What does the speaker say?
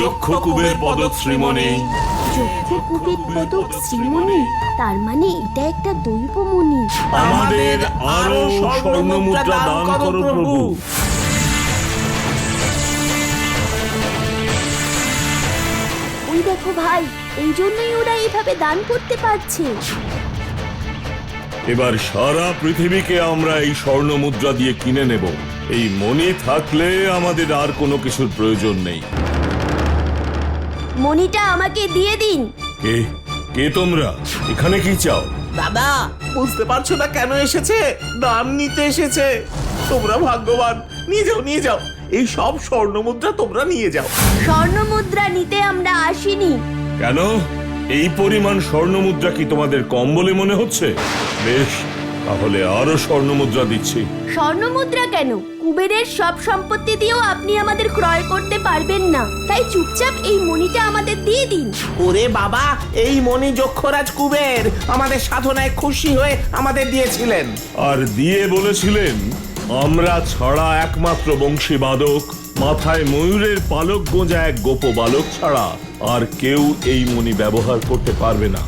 যক্ষ কুবের পদক শ্রীমণি। যক্ষ কুবের পদক শ্রীমণি, তার মানে এটা একটা দৈবমণি। আমাদের আরো স্বর্ণ মুদ্রা দান করো প্রভু। ওই দেখো ভাই, এই জন্যই ওরা এইভাবে দান করতে পারছে। এবার সারা পৃথিবীকে আমরা এই স্বর্ণ মুদ্রা দিয়ে কিনে নেব। এই মণি থাকলে আমাদের আর কোনো কিছুর প্রয়োজন নেই। মণিটা আমাকে দিয়ে দিন। কে কে তোমরা? এখানে কি চাও? দাদা, বুঝতে পারছো না কেন এসেছে? দান নিতে এসেছে। তোমরা ভাগ্যবান, নিয়ে যাও নিয়ে যাও, এই সব স্বর্ণ মুদ্রা তোমরা নিয়ে যাও। স্বর্ণ মুদ্রা নিতে আমরা আসিনি। কেন? এই পরিমাণ স্বর্ণ মুদ্রা কি তোমাদের কম বলে মনে হচ্ছে? বেশ, তাহলে আরো স্বর্ণ মুদ্রা দিচ্ছি। স্বর্ণ মুদ্রা কেন? কুবেরের সব সম্পত্তি দিয়েও আপনি আমাদের ক্রয় করতে পারবেন না, তাই চুপচাপ এই মণিটা আমাদের দিয়ে দিন। ওরে বাবা, এই মণি যক্ষরাজ কুবের আমাদের সাধনায় খুশি হয়ে আমাদের দিয়েছিলেন। আর দিয়ে বলেছিলেন, আমরা ছাড়া একমাত্র বংশীবাদক, মাথায় ময়ূরের পালক গোঁজা এক গোপ বালক ছাড়া আর কেউ এই মণি ব্যবহার করতে পারবে না।